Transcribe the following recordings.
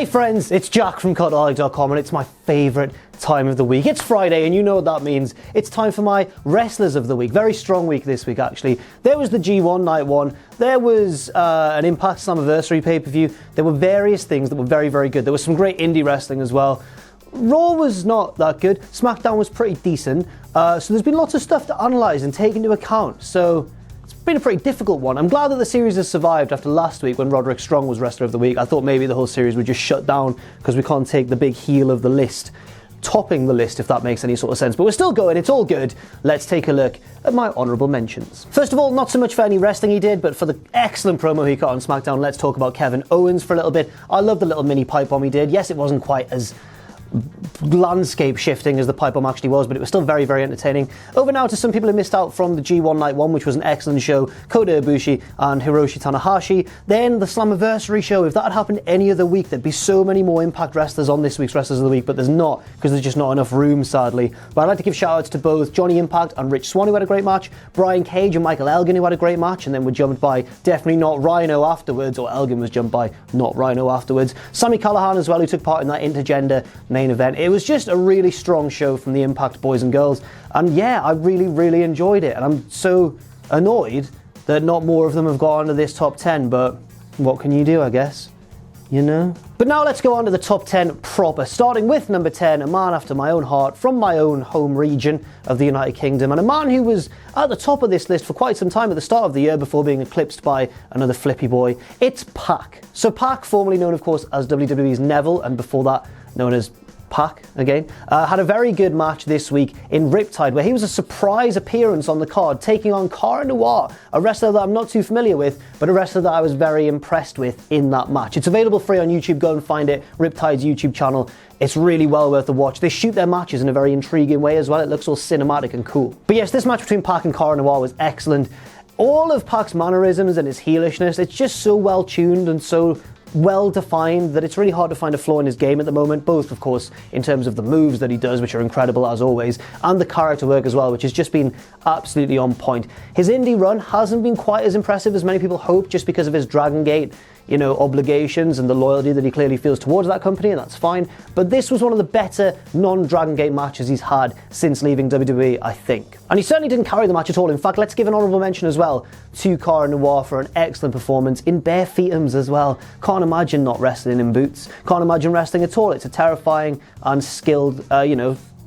Hey friends, it's Jack from Cultaholic.com and it's my favourite time of the week. It's Friday and you know what that means. It's time for my Wrestlers of the Week. Very strong week this week actually. There was the G1 Night 1. There was an Impact Slammiversary pay-per-view. There were various things that were very, very good. There was some great indie wrestling as well. Raw was not that good. SmackDown was pretty decent. So there's been lots of stuff to analyse and take into account. So it's been a pretty difficult one. I'm glad that the series has survived after last week when Roderick Strong was Wrestler of the Week. I thought maybe the whole series would just shut down because we can't take the big heel of the list topping the list, if that makes any sort of sense. But we're still going, it's all good. Let's take a look at my honourable mentions. First of all, not so much for any wrestling he did, but for the excellent promo he got on SmackDown, let's talk about Kevin Owens for a little bit. I love the little mini pipe bomb he did. Yes, it wasn't quite as landscape shifting as the pipe bomb actually was, but it was still very, very entertaining. Over now to some people who missed out from the G1 Night 1, which was an excellent show, Kota Ibushi and Hiroshi Tanahashi. Then the Slammiversary show. If that had happened any other week, there'd be so many more Impact wrestlers on this week's Wrestlers of the Week, but there's not, because there's just not enough room, sadly. But I'd like to give shout outs to both Johnny Impact and Rich Swann, who had a great match, Brian Cage and Michael Elgin, who had a great match, and then were jumped by definitely not Rhino afterwards, or Elgin was jumped by not Rhino afterwards. Sami Callihan as well, who took part in that intergender main event. It was just a really strong show from the Impact boys and girls, and yeah, I really, really enjoyed it, and I'm so annoyed that not more of them have got onto this top 10, but what can you do, I guess, you know? But now let's go on to the top 10 proper, starting with number 10, a man after my own heart, from my own home region of the United Kingdom, and a man who was at the top of this list for quite some time at the start of the year before being eclipsed by another flippy boy. It's Pac. So Pac, formerly known of course as WWE's Neville, and before that known as Pac again, had a very good match this week in Riptide, where he was a surprise appearance on the card, taking on Cara Noir, a wrestler that I'm not too familiar with, but a wrestler that I was very impressed with in that match. It's available free on YouTube, go and find it, Riptide's YouTube channel. It's really well worth a watch. They shoot their matches in a very intriguing way as well. It looks all cinematic and cool. But yes, this match between Pac and Cara Noir was excellent. All of Pac's mannerisms and his heelishness, it's just so well tuned and so well defined that it's really hard to find a flaw in his game at the moment, both of course in terms of the moves that he does, which are incredible as always, and the character work as well, which has just been absolutely on point. His indie run hasn't been quite as impressive as many people hoped, just because of his Dragon Gate, you know, obligations and the loyalty that he clearly feels towards that company, and that's fine. But this was one of the better non-Dragon Gate matches he's had since leaving WWE, I think. And he certainly didn't carry the match at all. In fact, let's give an honourable mention as well to Cara Noir for an excellent performance in bare feetums as well. Can't imagine not wrestling in boots. Can't imagine wrestling at all. It's a terrifying and skilled,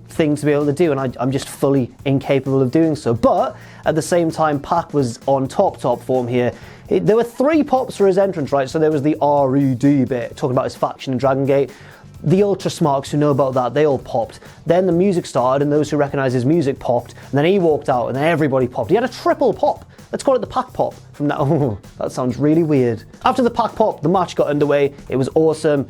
thing to be able to do, and I'm just fully incapable of doing so. But at the same time, Pac was on top form here. There were 3 pops for his entrance, right? So there was the R.E.D. bit, talking about his faction in Dragon Gate. The Ultra Smarks who know about that, they all popped. Then the music started, and those who recognise his music popped. And then he walked out, and then everybody popped. He had a triple pop. Let's call it the Pac pop from now. Oh, that sounds really weird. After the Pac pop, the match got underway. It was awesome.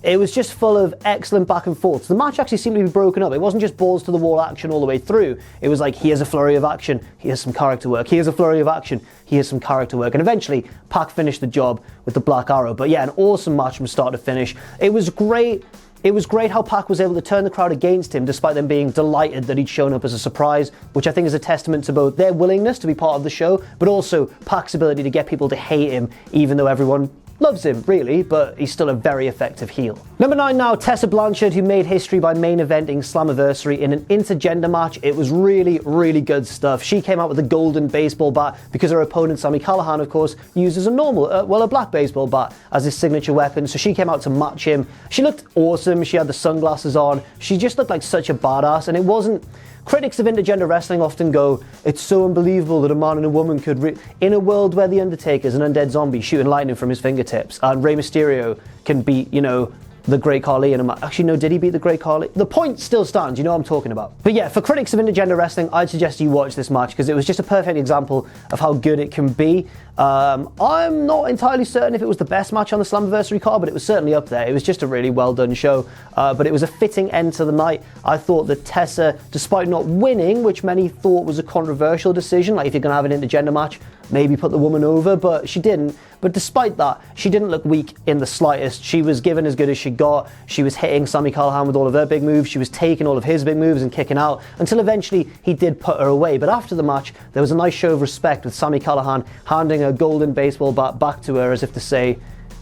It was just full of excellent back and forths. The match actually seemed to be broken up. It wasn't just balls to the wall action all the way through. It was like, here's a flurry of action, here's some character work, here's a flurry of action, here's some character work. And eventually, Pac finished the job with the Black Arrow. But yeah, an awesome match from start to finish. It was great. It was great how Pac was able to turn the crowd against him despite them being delighted that he'd shown up as a surprise, which I think is a testament to both their willingness to be part of the show, but also Pac's ability to get people to hate him, even though everyone loves him, really, but he's still a very effective heel. Number 9 now, Tessa Blanchard, who made history by main eventing Slammiversary in an intergender match. It was really, really good stuff. She came out with a golden baseball bat because her opponent, Sami Callihan, of course, uses a normal, a black baseball bat as his signature weapon, so she came out to match him. She looked awesome. She had the sunglasses on. She just looked like such a badass, and it wasn't... Critics of intergender wrestling often go, it's so unbelievable that a man and a woman could... In a world where The Undertaker's an undead zombie shooting lightning from his fingertips, and Rey Mysterio can beat, you know, the Great Khali in a match. Actually, no, did he beat the Great Khali? The point still stands, you know what I'm talking about. But yeah, for critics of intergender wrestling, I'd suggest you watch this match because it was just a perfect example of how good it can be. I'm not entirely certain if it was the best match on the Slammiversary card, but it was certainly up there. It was just a really well done show, but it was a fitting end to the night. I thought that Tessa, despite not winning, which many thought was a controversial decision, like if you're going to have an intergender match, maybe put the woman over, but she didn't. But despite that, she didn't look weak in the slightest. She was given as good as she got. She was hitting Sami Callihan with all of her big moves. She was taking all of his big moves and kicking out until eventually he did put her away. But after the match, there was a nice show of respect with Sami Callihan handing a golden baseball bat back to her as if to say,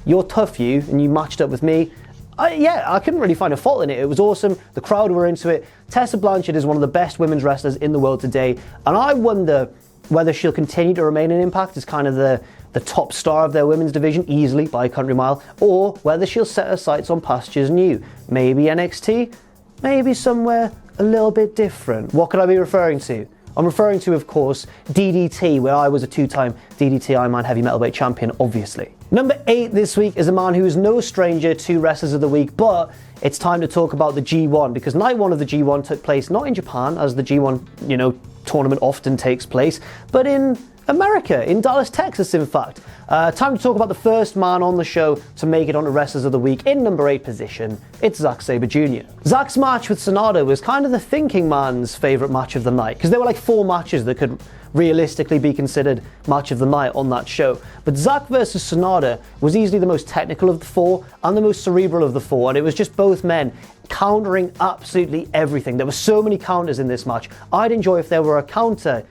you're tough, you, and you matched up with me. I couldn't really find a fault in it. It was awesome. The crowd were into it. Tessa Blanchard is one of the best women's wrestlers in the world today, and I wonder whether she'll continue to remain in Impact as kind of the top star of their women's division, easily by a country mile, or whether she'll set her sights on pastures new. Maybe NXT, maybe somewhere a little bit different. What could I be referring to? I'm referring to, of course, DDT, where I was a 2-time DDT Ironman Heavy Metalweight champion, obviously. Number 8 this week is a man who is no stranger to Wrestlers of the Week, but it's time to talk about the G1, because night 1 of the G1 took place not in Japan, as the G1, tournament often takes place, but in America, in Dallas, Texas, in fact. Time to talk about the first man on the show to make it onto Wrestlers of the Week in number 8 position. It's Zack Sabre Jr. Zack's match with Sanada was kind of the thinking man's favourite match of the night, because there were like 4 matches that could realistically be considered match of the night on that show. But Zack versus Sanada was easily the most technical of the 4 and the most cerebral of the 4, and it was just both men countering absolutely everything. There were so many counters in this match. I'd enjoy if there were a counter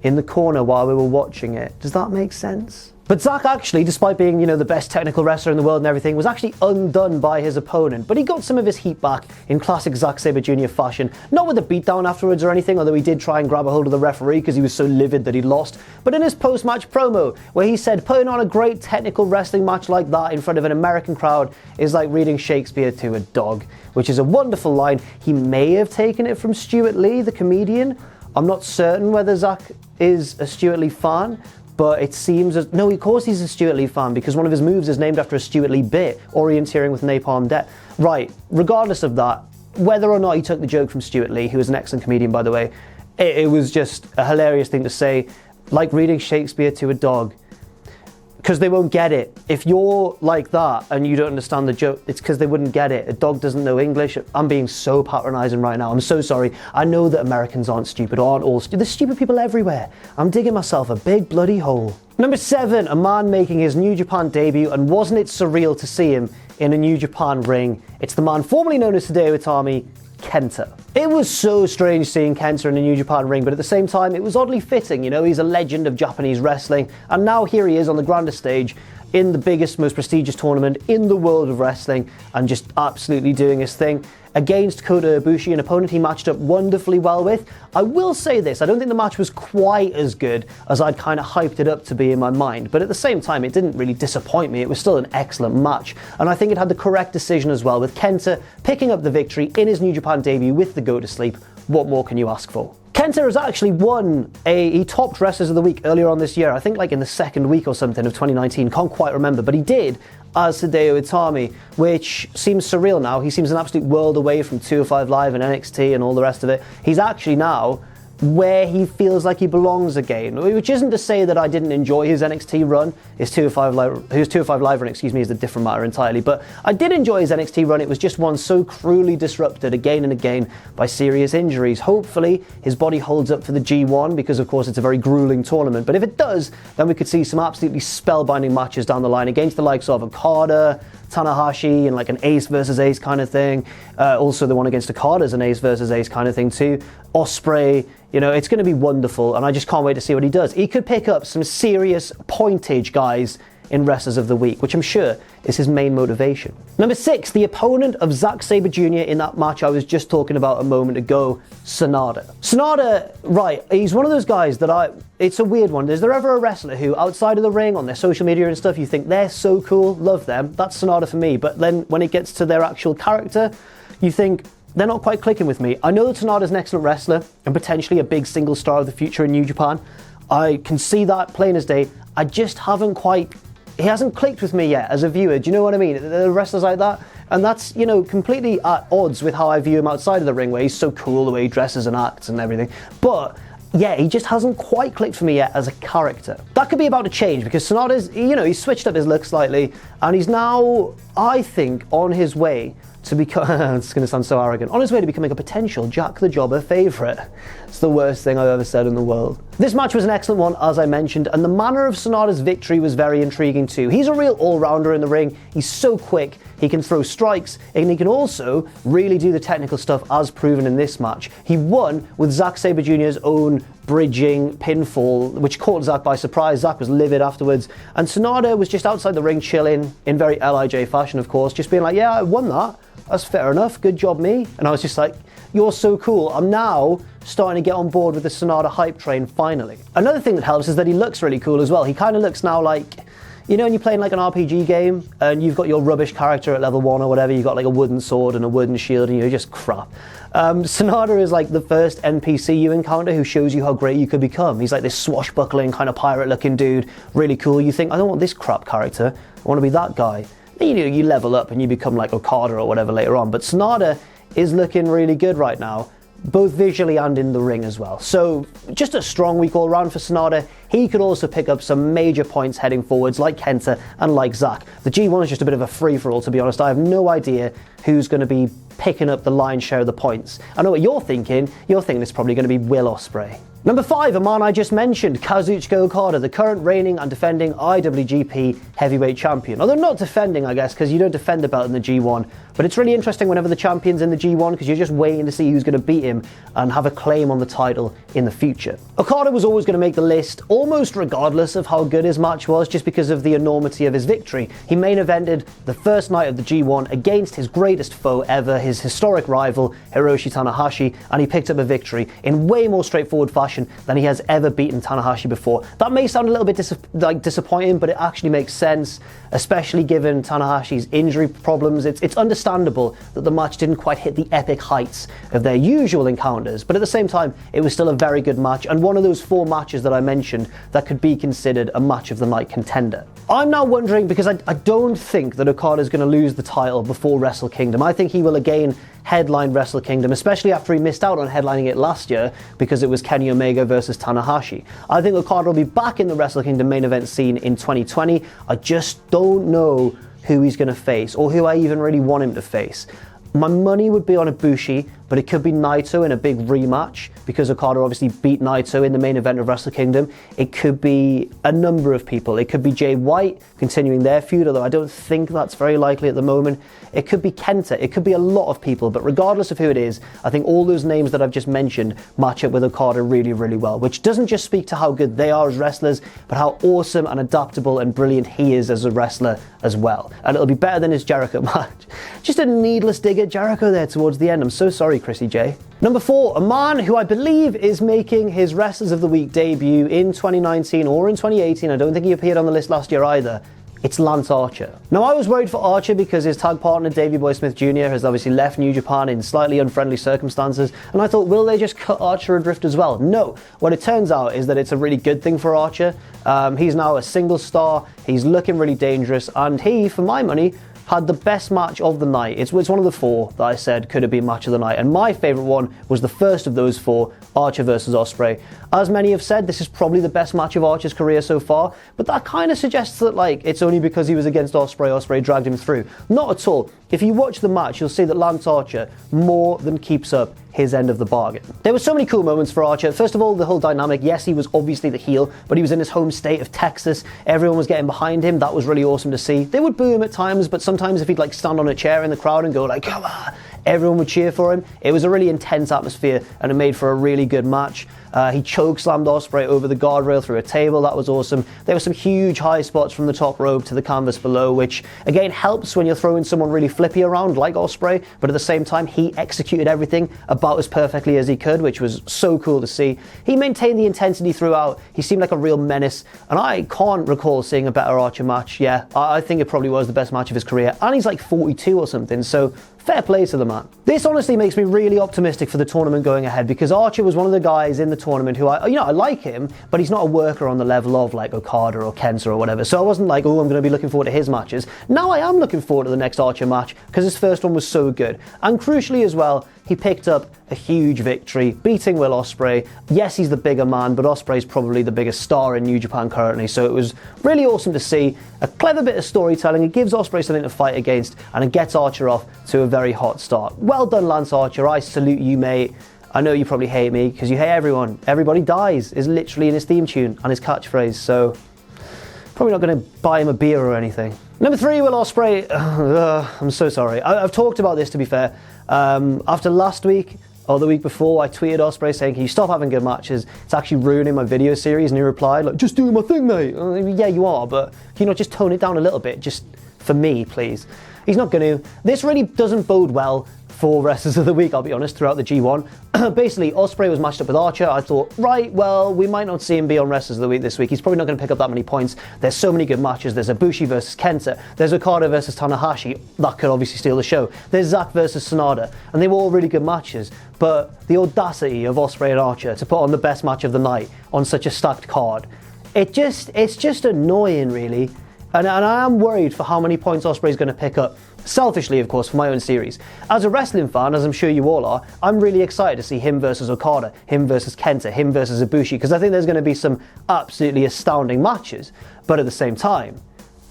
in the corner while we were watching it. Does that make sense? But Zack actually, despite being, the best technical wrestler in the world and everything, was actually undone by his opponent. But he got some of his heat back in classic Zack Sabre Jr. fashion. Not with a beatdown afterwards or anything, although he did try and grab a hold of the referee because he was so livid that he'd lost. But in his post-match promo, where he said putting on a great technical wrestling match like that in front of an American crowd is like reading Shakespeare to a dog, which is a wonderful line. He may have taken it from Stuart Lee, the comedian. I'm not certain whether Zack is a Stuart Lee fan, but it seems as... No, of course he's a Stuart Lee fan, because one of his moves is named after a Stuart Lee bit, orienteering with Napalm Death. Right, regardless of that, whether or not he took the joke from Stuart Lee, who is an excellent comedian, by the way, it was just a hilarious thing to say, like reading Shakespeare to a dog. Because they won't get it. If you're like that and you don't understand the joke, it's because they wouldn't get it. A dog doesn't know English. I'm being so patronizing right now. I'm so sorry. I know that Americans aren't stupid, or aren't all stupid. There's stupid people everywhere. I'm digging myself a big bloody hole. Number 7, a man making his New Japan debut, and wasn't it surreal to see him in a New Japan ring? It's the man formerly known as Hideo Itami, Kenta. It was so strange seeing Kenta in a New Japan ring, but at the same time, it was oddly fitting. He's a legend of Japanese wrestling, and now here he is on the grandest stage in the biggest, most prestigious tournament in the world of wrestling, and just absolutely doing his thing against Kota Ibushi, an opponent he matched up wonderfully well with. I will say this, I don't think the match was quite as good as I'd kind of hyped it up to be in my mind, but at the same time, it didn't really disappoint me. It was still an excellent match, and I think it had the correct decision as well, with Kenta picking up the victory in his New Japan debut with the go to sleep. What more can you ask for? Kenta has actually won he topped Wrestlers of the Week earlier on this year, I think like in the second week or something of 2019, can't quite remember, but he did as Hideo Itami, which seems surreal now. He seems an absolute world away from 205 Live and NXT and all the rest of it. He's actually now where he feels like he belongs again, which isn't to say that I didn't enjoy his NXT run. His 205 Live run, is a different matter entirely, but I did enjoy his NXT run. It was just one so cruelly disrupted again and again by serious injuries. Hopefully his body holds up for the G1, because of course it's a very grueling tournament, but if it does, then we could see some absolutely spellbinding matches down the line against the likes of Okada, Tanahashi, and like an ace versus ace kind of thing. Also the one against Okada is an ace versus ace kind of thing too. Ospreay, it's going to be wonderful, and I just can't wait to see what he does. He could pick up some serious pointage guys in Wrestlers of the Week, which I'm sure is his main motivation. Number 6, the opponent of Zack Sabre Jr. in that match I was just talking about a moment ago, Sanada. Sanada, right, he's one of those guys that it's a weird one. Is there ever a wrestler who, outside of the ring, on their social media and stuff, you think they're so cool, love them, that's Sanada for me, but then when it gets to their actual character, you think, they're not quite clicking with me. I know that Sanada's an excellent wrestler and potentially a big single star of the future in New Japan. I can see that plain as day. I just he hasn't clicked with me yet as a viewer. Do you know what I mean? There are wrestlers like that, and that's, completely at odds with how I view him outside of the ring, where he's so cool, the way he dresses and acts and everything. But yeah, he just hasn't quite clicked for me yet as a character. That could be about to change, because Sanada's, he's switched up his look slightly, and he's now, I think, on his way to become, it's going to sound so arrogant, on his way to becoming a potential Jack the Jobber favourite. It's the worst thing I've ever said in the world. This match was an excellent one, as I mentioned, and the manner of Sanada's victory was very intriguing too. He's a real all-rounder in the ring. He's so quick, he can throw strikes, and he can also really do the technical stuff as proven in this match. He won with Zack Sabre Jr.'s own bridging pinfall, which caught Zack by surprise. Zack was livid afterwards, and Sanada was just outside the ring chilling in very LIJ fashion, of course, just being like, yeah, I won that. That's fair enough. Good job, me. And I was just like, you're so cool. I'm now starting to get on board with the Sanada hype train, finally. Another thing that helps is that he looks really cool as well. He kind of looks now like, you know, when you're playing like an RPG game and you've got your rubbish character at level 1 or whatever, you've got like a wooden sword and a wooden shield and you're just crap. Sanada is like the first NPC you encounter who shows you how great you could become. He's like this swashbuckling kind of pirate looking dude, really cool. You think, I don't want this crap character, I want to be that guy. Then, you know, you level up and you become like Okada or whatever later on. But Sanada is looking really good right now, both visually and in the ring as well. So just a strong week all around for Sanada. He could also pick up some major points heading forwards like Kenta and like Zack. The G1 is just a bit of a free-for-all, to be honest. I have no idea who's going to be picking up the lion's share of the points. I know what you're thinking. You're thinking it's probably going to be Will Ospreay. Number 5, a man I just mentioned, Kazuchika Okada, the current reigning and defending IWGP Heavyweight Champion. Although not defending, I guess, because you don't defend the belt in the G1. But it's really interesting whenever the champion's in the G1 because you're just waiting to see who's going to beat him and have a claim on the title in the future. Okada was always going to make the list, almost regardless of how good his match was, just because of the enormity of his victory. He main evented the first night of the G1 against his greatest foe ever, his historic rival, Hiroshi Tanahashi, and he picked up a victory in way more straightforward fashion than he has ever beaten Tanahashi before. That may sound a little bit disappointing, but it actually makes sense, especially given Tanahashi's injury problems. It's understandable that the match didn't quite hit the epic heights of their usual encounters, but at the same time, it was still a very good match, and one of those 4 matches that I mentioned that could be considered a match of the night contender. I'm now wondering, because I don't think that Okada is going to lose the title before Wrestle Kingdom. I think he will again headline Wrestle Kingdom, especially after he missed out on headlining it last year because it was Kenny Omega versus Tanahashi. I think Okada will be back in the Wrestle Kingdom main event scene in 2020. I just don't know who he's going to face or who I even really want him to face. My money would be on Ibushi, but it could be Naito in a big rematch because Okada obviously beat Naito in the main event of Wrestle Kingdom. It could be a number of people. It could be Jay White continuing their feud, although I don't think that's very likely at the moment. It could be Kenta. It could be a lot of people, but regardless of who it is, I think all those names that I've just mentioned match up with Okada really, really well, which doesn't just speak to how good they are as wrestlers, but how awesome and adaptable and brilliant he is as a wrestler as well. And it'll be better than his Jericho match. Just a needless dig at Jericho there towards the end. I'm so sorry, Chrissy J. Number 4, a man who I believe is making his Wrestlers of the Week debut in 2019 or in 2018. I don't think he appeared on the list last year either. It's Lance Archer. Now, I was worried for Archer because his tag partner, Davey Boy Smith Jr., has obviously left New Japan in slightly unfriendly circumstances, and I thought, will they just cut Archer adrift as well? No. What it turns out is that it's a really good thing for Archer. He's now a single star, he's looking really dangerous, and he, for my money, had the best match of the night. It's one of the 4 that I said could have been match of the night, and my favourite one was the first of those 4, Archer versus Ospreay. As many have said, this is probably the best match of Archer's career so far, but that kind of suggests that it's only because he was against Ospreay dragged him through. Not at all. If you watch the match, you'll see that Lance Archer more than keeps up his end of the bargain. There were so many cool moments for Archer. First of all, the whole dynamic. Yes, he was obviously the heel, but he was in his home state of Texas. Everyone was getting behind him. That was really awesome to see. They would boo him at times, but sometimes if he'd stand on a chair in the crowd and go come on, everyone would cheer for him. It was a really intense atmosphere and it made for a really good match. He chokeslammed Ospreay over the guardrail through a table. That was awesome. There were some huge high spots from the top rope to the canvas below, which again helps when you're throwing someone really flippy around like Ospreay, but at the same time he executed everything about as perfectly as he could, which was so cool to see. He maintained the intensity throughout. He seemed like a real menace, and I can't recall seeing a better Archer match. Yeah, I think it probably was the best match of his career, and he's like 42 or something, so fair play to the man. This honestly makes me really optimistic for the tournament going ahead, because Archer was one of the guys in the tournament who I like him, but he's not a worker on the level of like Okada or Kenta or whatever. So I wasn't like, oh, I'm going to be looking forward to his matches. Now I am looking forward to the next Archer match because his first one was so good. And crucially as well, he picked up a huge victory, beating Will Ospreay. Yes, he's the bigger man, but Ospreay's probably the biggest star in New Japan currently, so it was really awesome to see. A clever bit of storytelling. It gives Ospreay something to fight against, and it gets Archer off to a very hot start. Well done, Lance Archer. I salute you, mate. I know you probably hate me, because you hate everyone. Everybody dies is literally in his theme tune and his catchphrase, so probably not going to buy him a beer or anything. Number 3, Will Ospreay. I'm so sorry. I've talked about this, to be fair. After last week, or the week before, I tweeted Ospreay saying, can you stop having good matches? It's actually ruining my video series. And he replied, like, just doing my thing, mate. Yeah, you are, but can you not just tone it down a little bit? Just for me, please. He's not going to. This really doesn't bode well for wrestlers of the week, I'll be honest, throughout the G1. Basically, Ospreay was matched up with Archer. I thought, right, well, we might not see him be on wrestlers of the week this week. He's probably not going to pick up that many points. There's so many good matches. There's Ibushi versus Kenta. There's Okada versus Tanahashi. That could obviously steal the show. There's Zack versus Sanada. And they were all really good matches. But the audacity of Ospreay and Archer to put on the best match of the night on such a stacked card, it's just annoying, really. And I am worried for how many points Ospreay's going to pick up. Selfishly, of course, for my own series. As a wrestling fan, as I'm sure you all are, I'm really excited to see him versus Okada, him versus Kenta, him versus Ibushi, because I think there's going to be some absolutely astounding matches. But at the same time,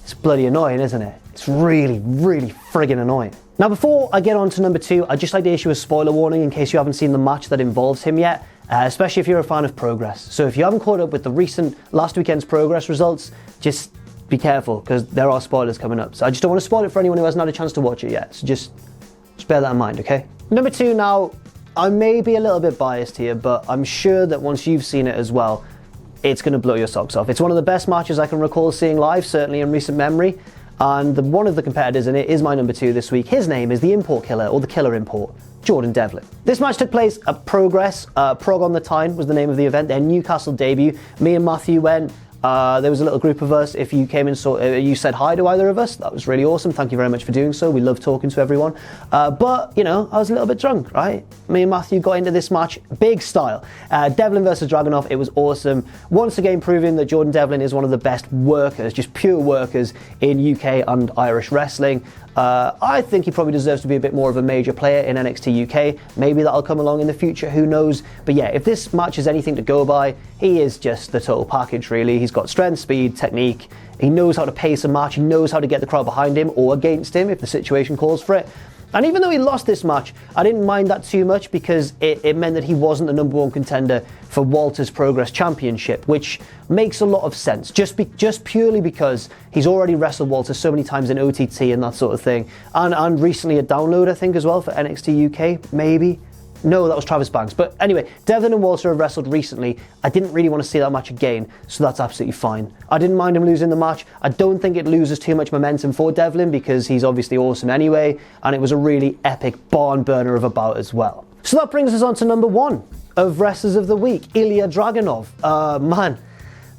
it's bloody annoying, isn't it? It's really, really friggin' annoying. Now, before I get on to number 2, I'd just like to issue a spoiler warning in case you haven't seen the match that involves him yet, especially if you're a fan of Progress. So if you haven't caught up with the last weekend's Progress results, just be careful, because there are spoilers coming up. So I just don't want to spoil it for anyone who hasn't had a chance to watch it yet. So just bear that in mind, okay? Number 2 now, I may be a little bit biased here, but I'm sure that once you've seen it as well, it's going to blow your socks off. It's one of the best matches I can recall seeing live, certainly in recent memory. And one of the competitors in it is my number 2 this week. His name is the Import Killer, or the Killer Import, Jordan Devlin. This match took place at Progress. Prog on the Tyne was the name of the event, their Newcastle debut. Me and Matthew went. There was a little group of us. If you came and you said hi to either of us, that was really awesome. Thank you very much for doing so. We love talking to everyone. But, you know, I was a little bit drunk, right? Me and Matthew got into this match big style. Devlin versus Draganov, it was awesome. Once again proving that Jordan Devlin is one of the best workers, just pure workers in UK and Irish wrestling. I think he probably deserves to be a bit more of a major player in NXT UK. Maybe that'll come along in the future, who knows. But yeah, if this match is anything to go by, he is just the total package, really. He's got strength, speed, technique. He knows how to pace a match. He knows how to get the crowd behind him or against him if the situation calls for it. And even though he lost this match, I didn't mind that too much, because it meant that he wasn't the number 1 contender for Walter's Progress Championship, which makes a lot of sense, just purely because he's already wrestled Walter so many times in OTT and that sort of thing. And recently a download, I think, as well for NXT UK, maybe. No, that was Travis Banks. But anyway, Devlin and Walter have wrestled recently. I didn't really want to see that match again, so that's absolutely fine. I didn't mind him losing the match. I don't think it loses too much momentum for Devlin, because he's obviously awesome anyway, and it was a really epic barn burner of a bout as well. So that brings us on to number 1 of Wrestlers of the Week, Ilya Draganov. Man.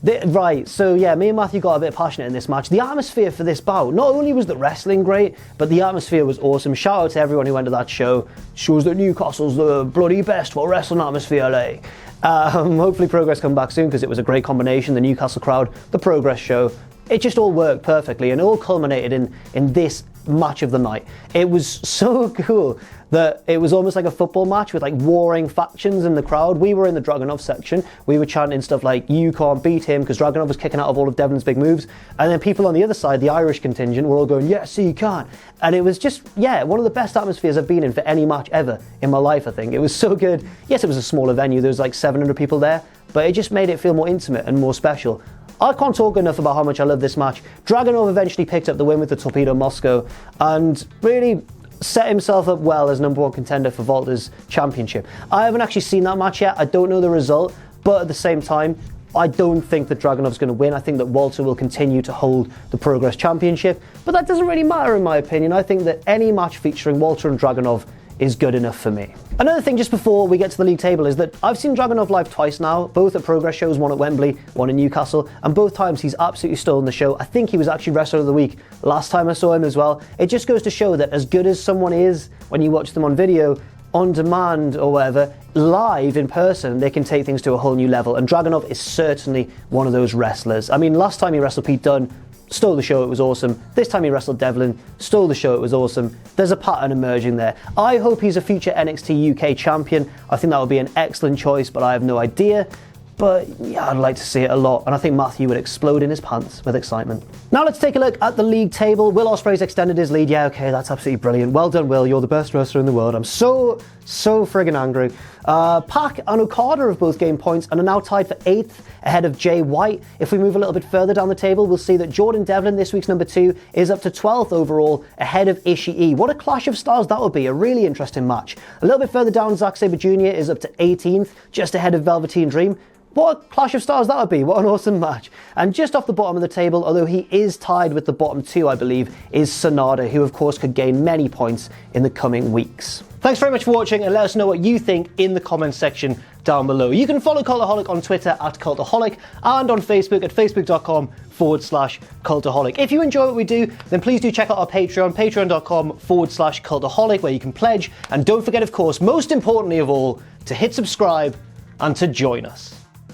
Right, so yeah, me and Matthew got a bit passionate in this match. The atmosphere for this bout, not only was the wrestling great, but the atmosphere was awesome. Shout out to everyone who went to that show. Shows that Newcastle's the bloody best for wrestling atmosphere, LA. Hopefully Progress come back soon, because it was a great combination. The Newcastle crowd, the Progress show, it just all worked perfectly, and it all culminated in this match of the night. It was so cool that it was almost like a football match with like warring factions in the crowd. We were in the Draganov section. We were chanting stuff like, you can't beat him, because Draganov was kicking out of all of Devlin's big moves. And then people on the other side, the Irish contingent, were all going, yes, you can. And it was just, yeah, one of the best atmospheres I've been in for any match ever in my life, I think. It was so good. Yes, it was a smaller venue. There was like 700 people there, but it just made it feel more intimate and more special. I can't talk enough about how much I love this match. Draganov eventually picked up the win with the Torpedo Moscow and really set himself up well as number 1 contender for Walter's championship. I haven't actually seen that match yet. I don't know the result, but at the same time, I don't think that Dragonov's going to win. I think that Walter will continue to hold the Progress Championship, but that doesn't really matter in my opinion. I think that any match featuring Walter and Draganov is good enough for me. Another thing just before we get to the league table is that I've seen Draganov live twice now, both at Progress shows, one at Wembley, one in Newcastle, and both times he's absolutely stolen the show. I think he was actually Wrestler of the Week last time I saw him as well. It just goes to show that as good as someone is when you watch them on video, on demand or whatever, live in person, they can take things to a whole new level, and Draganov is certainly one of those wrestlers. I mean, last time he wrestled Pete Dunne, stole the show, it was awesome. This time he wrestled Devlin, stole the show, it was awesome. There's a pattern emerging there. I hope he's a future NXT UK champion. I think that would be an excellent choice, but I have no idea. But yeah, I'd like to see it a lot, and I think Matthew would explode in his pants with excitement. Now let's take a look at the league table. Will Ospreay's extended his lead. Yeah, okay, that's absolutely brilliant. Well done, Will. You're the best wrestler in the world. I'm so So friggin' angry. Pac and Okada have both gained points and are now tied for 8th ahead of Jay White. If we move a little bit further down the table, we'll see that Jordan Devlin, this week's number 2, is up to 12th overall ahead of Ishii. What a clash of styles that would be, a really interesting match. A little bit further down, Zack Sabre Jr. is up to 18th, just ahead of Velveteen Dream. What a clash of stars that would be. What an awesome match. And just off the bottom of the table, although he is tied with the bottom 2, I believe, is Sanada, who of course could gain many points in the coming weeks. Thanks very much for watching, and let us know what you think in the comments section down below. You can follow Cultaholic on Twitter at Cultaholic and on Facebook at facebook.com/Cultaholic. If you enjoy what we do, then please do check out our Patreon, patreon.com/Cultaholic, where you can pledge. And don't forget, of course, most importantly of all, to hit subscribe and to join us.